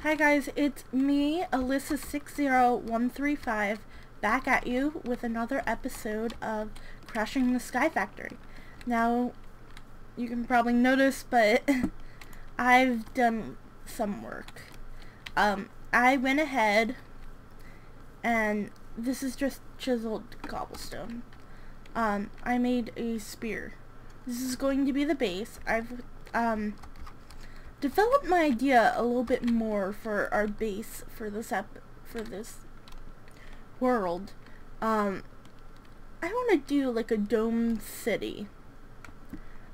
Hi guys, it's me, Elise60135, back at you with another episode of Crashing the Skyfactory. Now, you can probably notice, but I've done some work. I went ahead, and this is just chiseled cobblestone. I made a spear. This is going to be the base. I've, developed my idea a little bit more for our base for this world. I want to do like a domed city.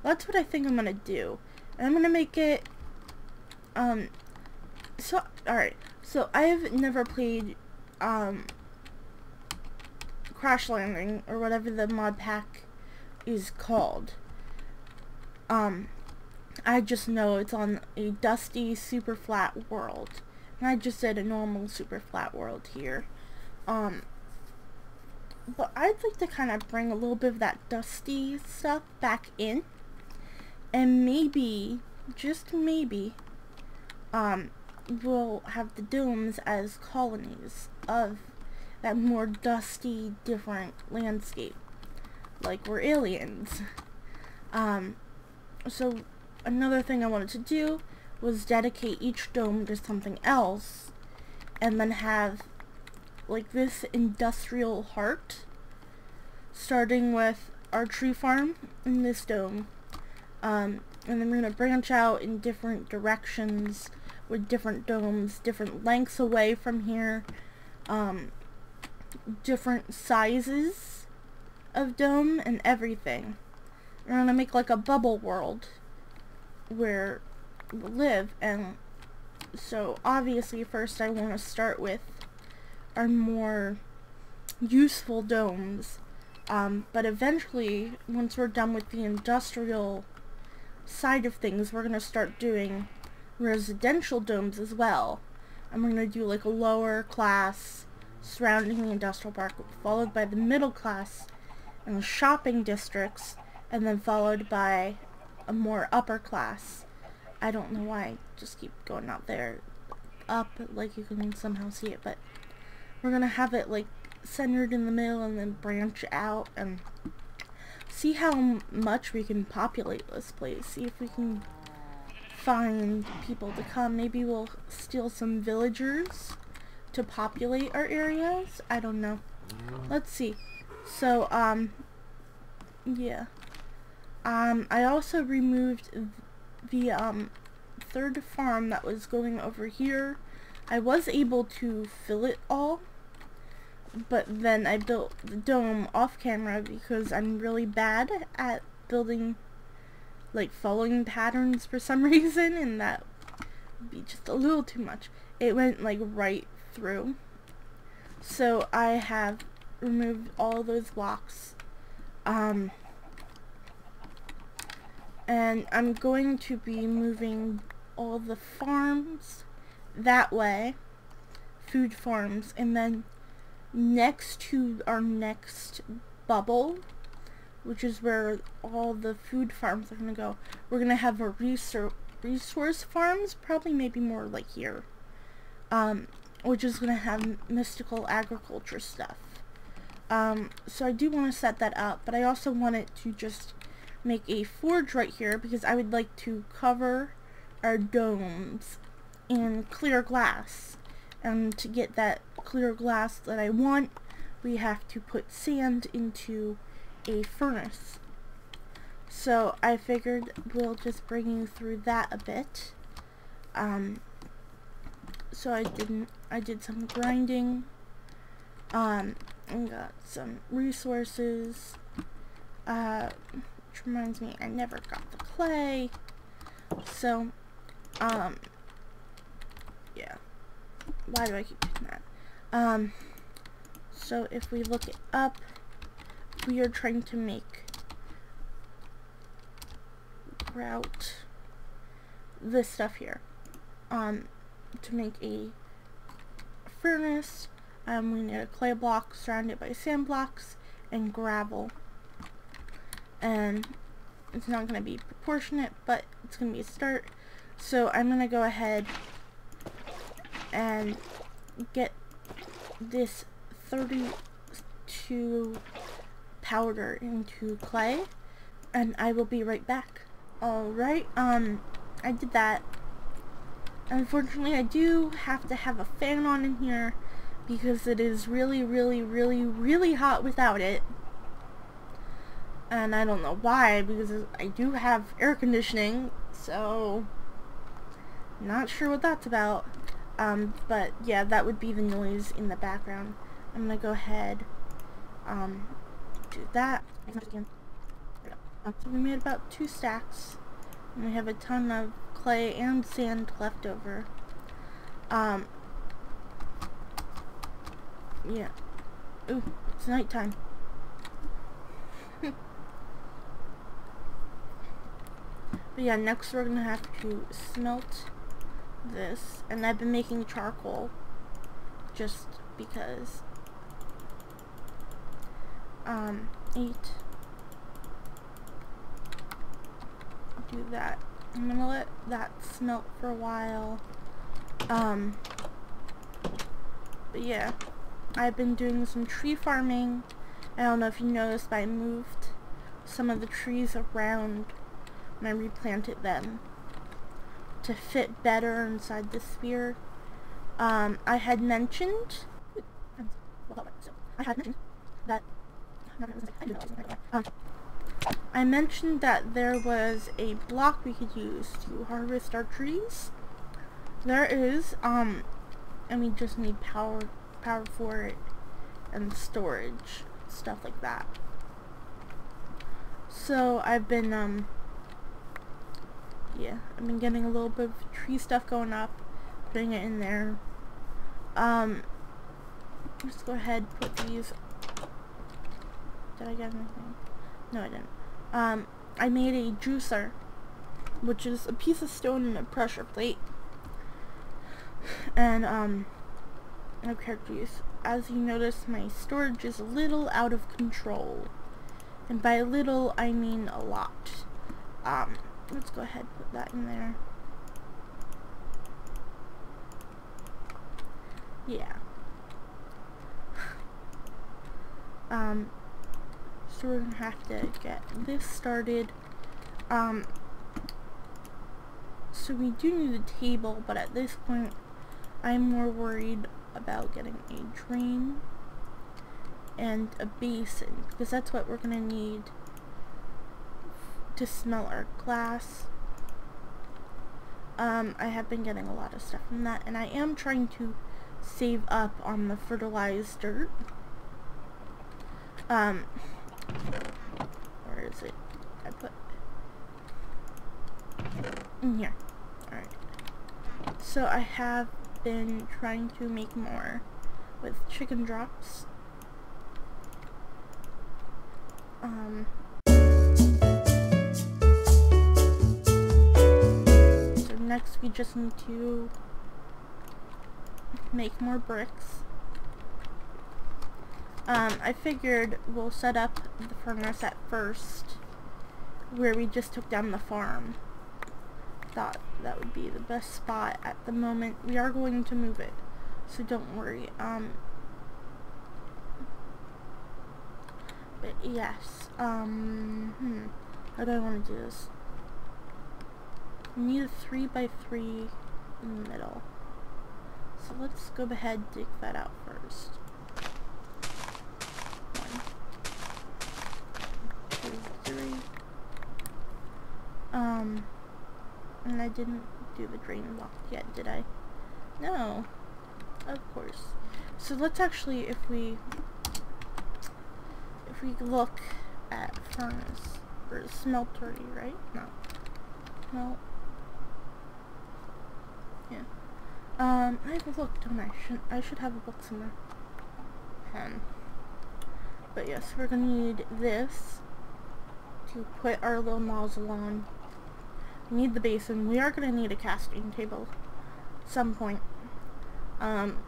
That's what I think I'm gonna do, and I'm gonna make it. So alright. So I've never played Crash Landing or whatever the mod pack is called. I just know it's on a dusty, super flat world. And I just did a normal, super flat world here. But I'd like to kind of bring a little bit of that dusty stuff back in. And maybe, just maybe, we'll have the domes as colonies of that more dusty, different landscape. Like we're aliens. So another thing I wanted to do was dedicate each dome to something else, and then have like this industrial heart, starting with our tree farm in this dome, and then we're going to branch out in different directions with different domes, different lengths away from here, different sizes of dome and everything. We're going to make like a bubble world where we live, and so obviously first I want to start with our more useful domes, but eventually once we're done with the industrial side of things, we're going to start doing residential domes as well, and we're going to do like a lower class surrounding the industrial park, followed by the middle class and the shopping districts, and then followed by a more upper class. I don't know why I just keep going out there up, like you can somehow see it, but we're gonna have it like centered in the middle and then branch out and see how much we can populate this place. See if we can find people to come. Maybe we'll steal some villagers to populate our areas. I don't know. Let's see. So yeah. I also removed the third farm that was going over here. I was able to fill it all, but then I built the dome off camera because I'm really bad at building, like, following patterns for some reason, and that would be just a little too much. It went like right through. So I have removed all those blocks. And I'm going to be moving all the farms that way, food farms, and then next to our next bubble, which is where all the food farms are going to go, we're going to have a resource farms, probably maybe more like here, which is going to have mystical agriculture stuff. So I do want to set that up, but I also want it to just make a forge right here because I would like to cover our domes in clear glass, and to get that clear glass that I want, we have to put sand into a furnace. So I figured we'll just bring you through that a bit. So I did some grinding, and got some resources, which reminds me, I never got the clay. So, yeah. Why do I keep doing that? So if we look it up, we are trying to make this stuff here. To make a furnace, we need a clay block surrounded by sand blocks and gravel. And it's not going to be proportionate, but it's going to be a start. So I'm going to go ahead and get this 32 powder into clay, and I will be right back. Alright, I did that. Unfortunately, I do have to have a fan on in here because it is really, really, really, really hot without it. And I don't know why, because I do have air conditioning, so not sure what that's about. But yeah, that would be the noise in the background. I'm gonna go ahead, do that. So we made about 2 stacks, and we have a ton of clay and sand left over. Yeah. Ooh, it's nighttime. But yeah, next we're gonna have to smelt this, and I've been making charcoal just because. 8. Do that. I'm gonna let that smelt for a while. But yeah, I've been doing some tree farming. I don't know if you noticed, but I moved some of the trees around and I replanted them to fit better inside the sphere. I had mentioned that I mentioned that there was a block we could use to harvest our trees. There is, and we just need power for it and storage, stuff like that. So I've been, yeah, I've been getting a little bit of tree stuff going up, putting it in there. Let's go ahead, put these. Did I get anything? No, I didn't. I made a juicer, which is a piece of stone and a pressure plate. And, no carrot juice. As you notice, my storage is a little out of control. And by little, I mean a lot. Let's go ahead and put that in there. Yeah. So we're gonna have to get this started. So we do need a table, but at this point, I'm more worried about getting a drain and a basin, because that's what we're gonna need to smelt our glass. I have been getting a lot of stuff from that, and I am trying to save up on the fertilized dirt. Where is it? I put in here. Alright. So I have been trying to make more with chicken drops. So next we just need to make more bricks. I figured we'll set up the furnace at first, where we just took down the farm. Thought that would be the best spot at the moment. We are going to move it, so don't worry. But yes, how do I want to do this? We need a 3x3 in the middle. So let's go ahead and dig that out first. 1, 2, 3. And I didn't do the drain block yet, did I? No. Of course. So let's actually, if we look at furnace, or smeltery, right? No. No. Yeah. I have a book, don't I? I should have a book somewhere. But yes, we're gonna need this to put our little nozzle on. We need the basin. We are gonna need a casting table at some point.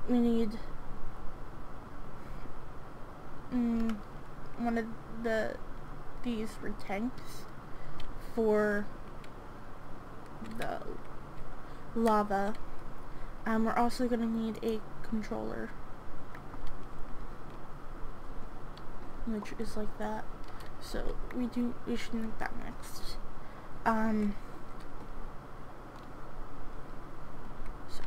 We need one of these for tanks for the lava. We're also going to need a controller, which is like that. So we should make that next. So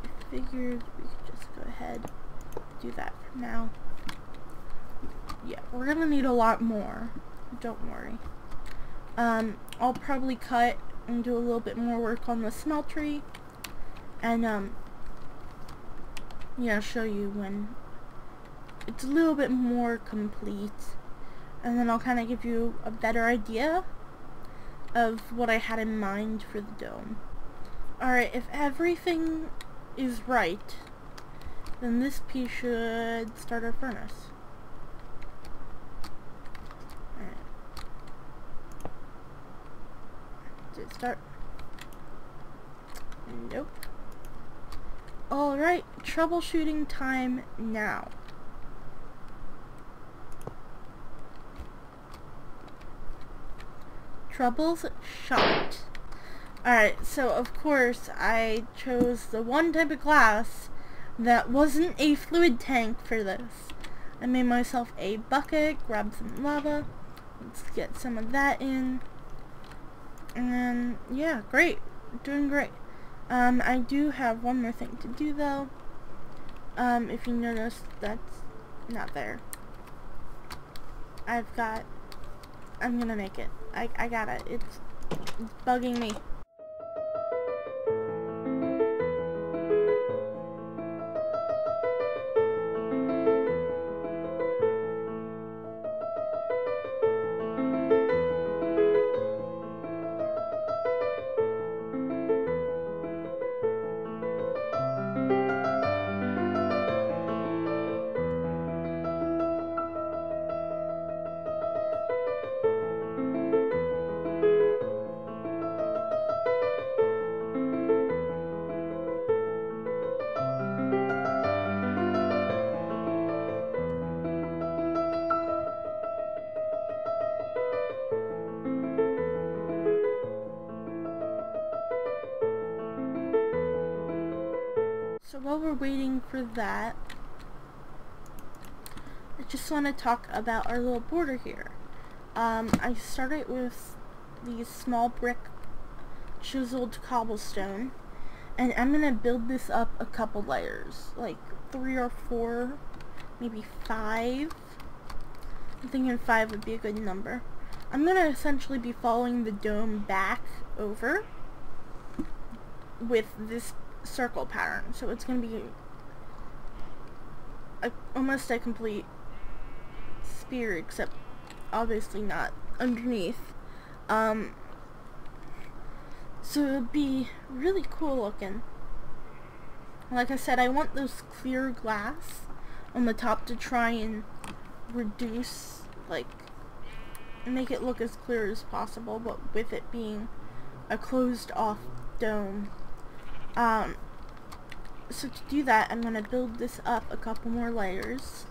I figured we could just go ahead and do that for now. Yeah, we're gonna need a lot more. Don't worry. I'll probably cut and do a little bit more work on the smeltery, and yeah, show you when it's a little bit more complete, and then I'll kind of give you a better idea of what I had in mind for the dome. Alright, if everything is right, then this piece should start our furnace. Did it start? Nope. Alright, troubleshooting time now. Troubles shot. Alright, so of course I chose the one type of glass that wasn't a fluid tank for this. I made myself a bucket, grabbed some lava. Let's get some of that in. And yeah, great. Doing great. I do have one more thing to do though. If you notice, that's not there. I'm gonna make it. I got it. It's bugging me. So while we're waiting for that, I just want to talk about our little border here. I started with these small brick chiseled cobblestone, and I'm gonna build this up a couple layers, like 3 or 4, maybe 5. I'm thinking 5 would be a good number. I'm gonna essentially be following the dome back over with this circle pattern, so it's gonna be almost a complete sphere, except obviously not underneath. So it'll be really cool looking. Like I said, I want those clear glass on the top to try and reduce, like, make it look as clear as possible, but with it being a closed off dome. So to do that, I'm gonna build this up a couple more layers,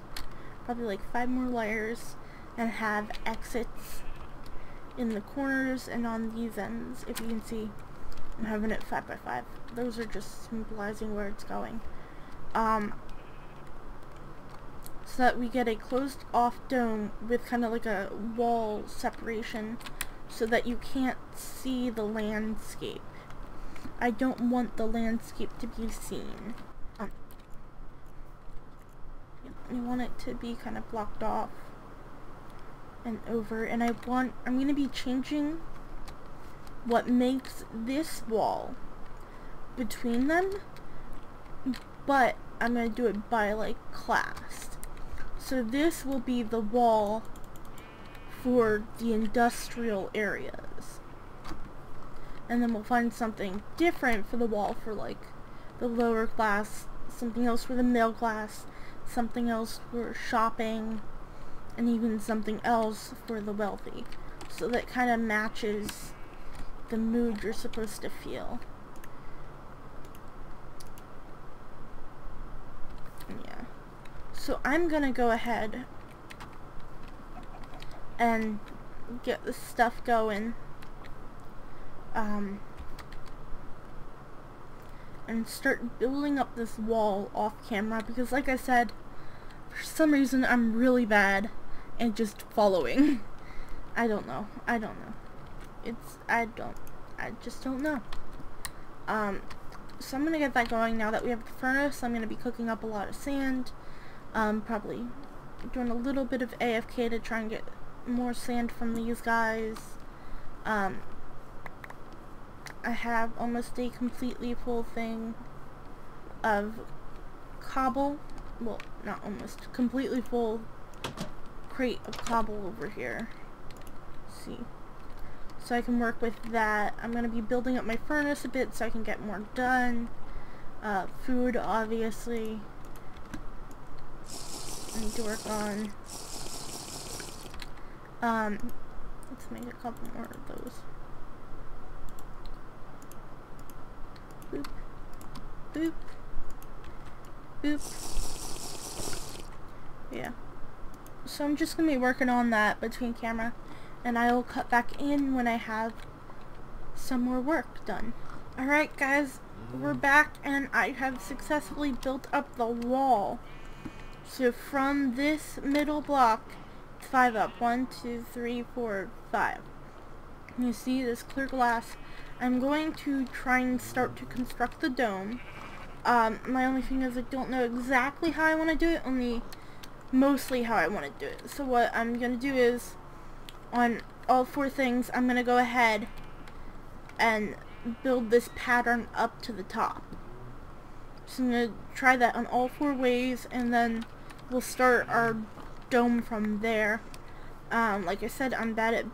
probably like 5 more layers, and have exits in the corners and on these ends. If you can see, I'm having it 5 by 5. Those are just symbolizing where it's going. So that we get a closed off dome with kind of like a wall separation, so that you can't see the landscape. I don't want the landscape to be seen. I want it to be kind of blocked off and over, and I'm going to be changing what makes this wall between them, but I'm going to do it by like class. So this will be the wall for the industrial areas. And then we'll find something different for the wall for like the lower class, something else for the middle class, something else for shopping, and even something else for the wealthy. So that kind of matches the mood you're supposed to feel. Yeah. So I'm gonna go ahead and get this stuff going. and start building up this wall off camera, because like I said, for some reason I'm really bad at just following. I don't know. I just don't know. So I'm gonna get that going now that we have the furnace. I'm gonna be cooking up a lot of sand. Probably doing a little bit of AFK to try and get more sand from these guys. I have almost a completely full thing of cobble. Well, not almost. Completely full crate of cobble over here. Let's see. So I can work with that. I'm going to be building up my furnace a bit so I can get more done. Food, obviously. I need to work on. Let's make a couple more of those. Boop. Boop. Boop. Yeah. So I'm just going to be working on that between camera, and I will cut back in when I have some more work done. Alright guys, we're back, and I have successfully built up the wall. So from this middle block, it's 5 up. 1, 2, 3, 4, 5. You see this clear glass. I'm going to try and start to construct the dome. My only thing is I don't know exactly how I want to do it, only mostly how I want to do it. So what I'm going to do is, on all 4 things, I'm going to go ahead and build this pattern up to the top. So I'm going to try that on all 4 ways, and then we'll start our dome from there. Like I said, I'm bad at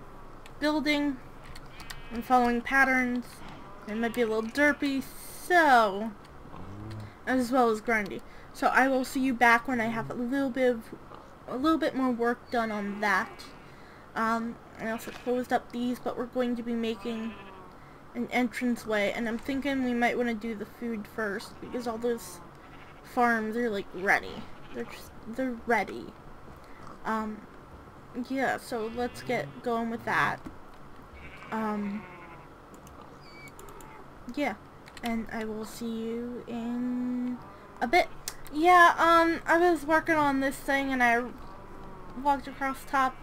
building and following patterns. It might be a little derpy, so, as well as grindy. So I will see you back when I have a little bit more work done on that. I also closed up these, but we're going to be making an entranceway, and I'm thinking we might want to do the food first, because all those farms are like ready. They're ready. Yeah, so let's get going with that. Yeah, and I will see you in a bit. Yeah, I was working on this thing and I walked across top.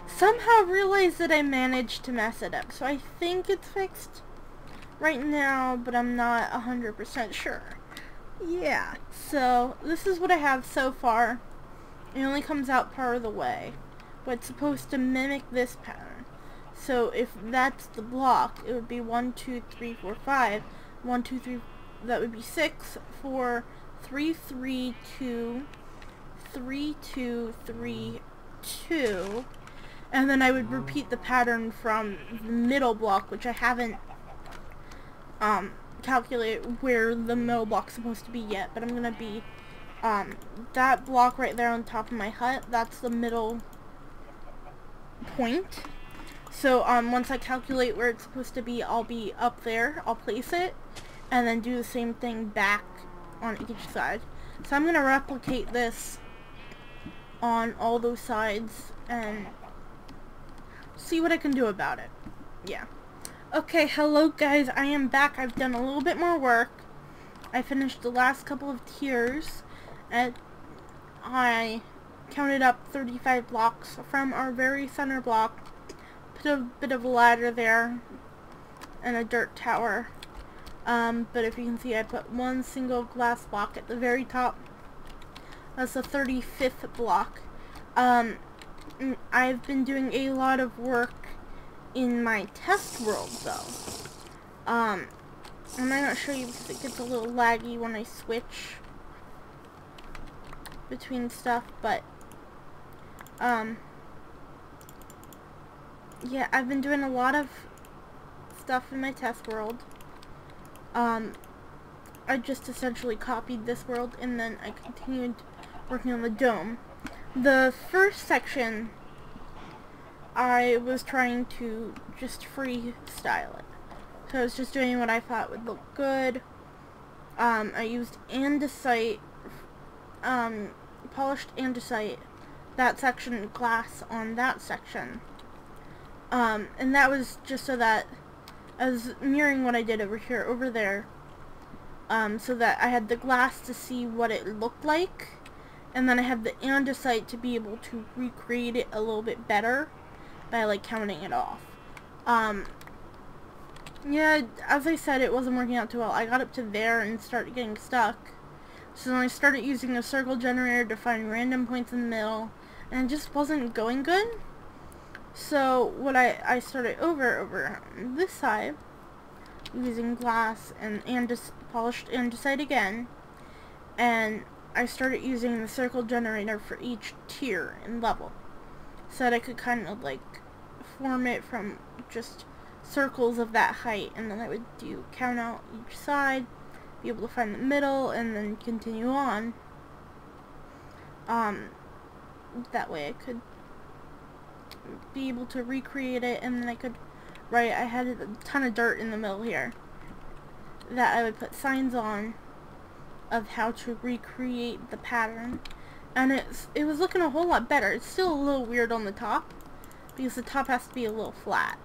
Somehow realized that I managed to mess it up, so I think it's fixed right now, but I'm not 100% sure. Yeah, so this is what I have so far. It only comes out part of the way, but it's supposed to mimic this pattern. So if that's the block, it would be 1, 2, 3, 4, 5. 1, 2, 3, that would be 6, 4, 3, 3, 2, 3, 2, 3, 2. And then I would repeat the pattern from the middle block, which I haven't calculated where the middle block's supposed to be yet, but I'm gonna be that block right there on top of my hut. That's the middle point. So once I calculate where it's supposed to be, I'll be up there. I'll place it, and then do the same thing back on each side. So I'm gonna replicate this on all those sides and see what I can do about it. Yeah. Okay, hello guys, I am back. I've done a little bit more work. I finished the last couple of tiers, and I counted up 35 blocks from our very center block. Put a bit of a ladder there and a dirt tower. But if you can see, I put one single glass block at the very top. That's the 35th block. I've been doing a lot of work in my test world though. I might not show you because it gets a little laggy when I switch between stuff, but yeah, I've been doing a lot of stuff in my test world. I just essentially copied this world and then I continued working on the dome. The first section, I was trying to just freestyle it. So I was just doing what I thought would look good. I used andesite, polished andesite, that section glass on that section. And that was just so that I was mirroring what I did over here, over there. so that I had the glass to see what it looked like, and then I had the andesite to be able to recreate it a little bit better by like counting it off. Yeah, as I said, it wasn't working out too well. I got up to there and started getting stuck. So then I started using a circle generator to find random points in the middle, and it just wasn't going good. So what I started over on this side, using glass and polished andesite again, and I started using the circle generator for each tier and level, so that I could kind of like form it from just circles of that height, and then I would count out each side, be able to find the middle, and then continue on. That way I could be able to recreate it, and then I could I had a ton of dirt in the middle here that I would put signs on of how to recreate the pattern, and it was looking a whole lot better. It's still a little weird on the top because the top has to be a little flat,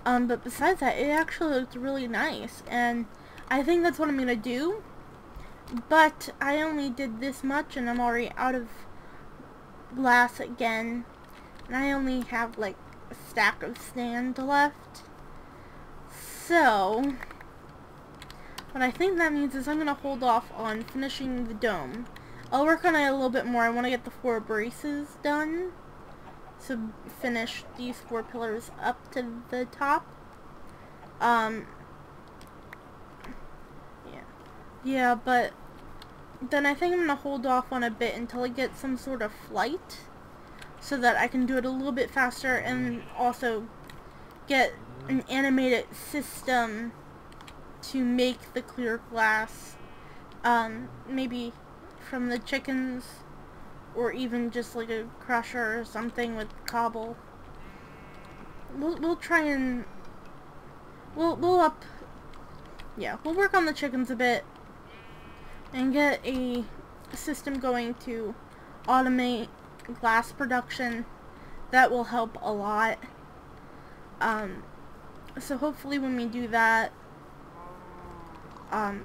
but besides that, it actually looked really nice, and I think that's what I'm gonna do. But I only did this much, and I'm already out of glass again, and I only have like a stack of sand left. So what I think that means is I'm gonna hold off on finishing the dome. I'll work on it a little bit more. I want to get the 4 braces done, so finish these 4 pillars up to the top. Yeah, but then I think I'm gonna hold off on a bit until I get some sort of flight, so that I can do it a little bit faster, and also get an animated system to make the clear glass, maybe from the chickens, or even just like a crusher or something with cobble. We'll try and we'll work on the chickens a bit and get a system going to automate glass production. That will help a lot. So hopefully when we do that,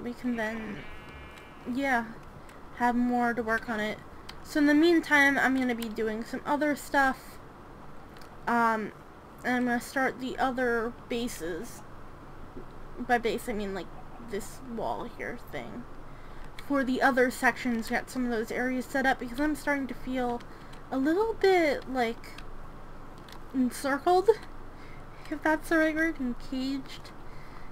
we can then, have more to work on it. So in the meantime, I'm going to be doing some other stuff, and I'm going to start the other bases. By base, I mean like this wall here thing. For the other sections, get some of those areas set up, because I'm starting to feel a little bit like encircled, if that's the right word, encaged.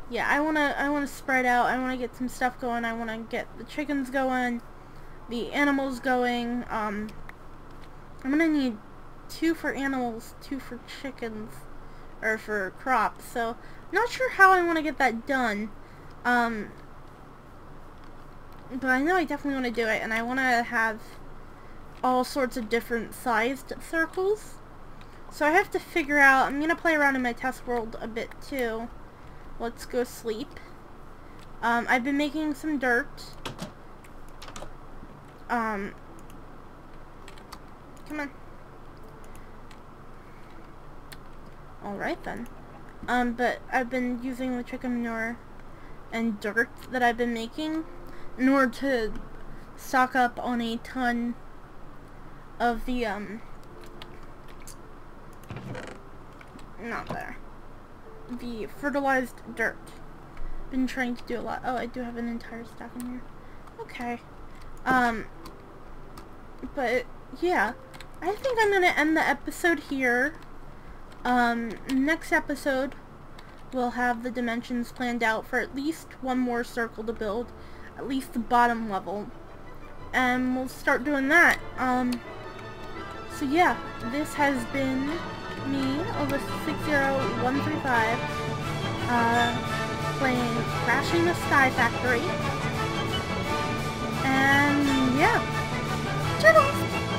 Yeah, I wanna spread out. I wanna get some stuff going. I wanna get the chickens going, the animals going. I'm gonna need 2 for animals, 2 for chickens, or for crops. So I'm not sure how I want to get that done. But I know I definitely want to do it, and I want to have all sorts of different sized circles. So I have to figure out, I'm going to play around in my test world a bit too. Let's go sleep. I've been making some dirt. Come on. Alright then. But I've been using the chicken manure and dirt that I've been making in order to stock up on a ton of the, the fertilized dirt. Been trying to do a lot. Oh, I do have an entire stack in here. Okay. But, yeah. I think I'm gonna end the episode here. Next episode, we'll have the dimensions planned out for at least one more circle to build, at least the bottom level, and we'll start doing that. So yeah, this has been me, Elise 60135, playing Crashing the Skyfactory, and yeah, toodles!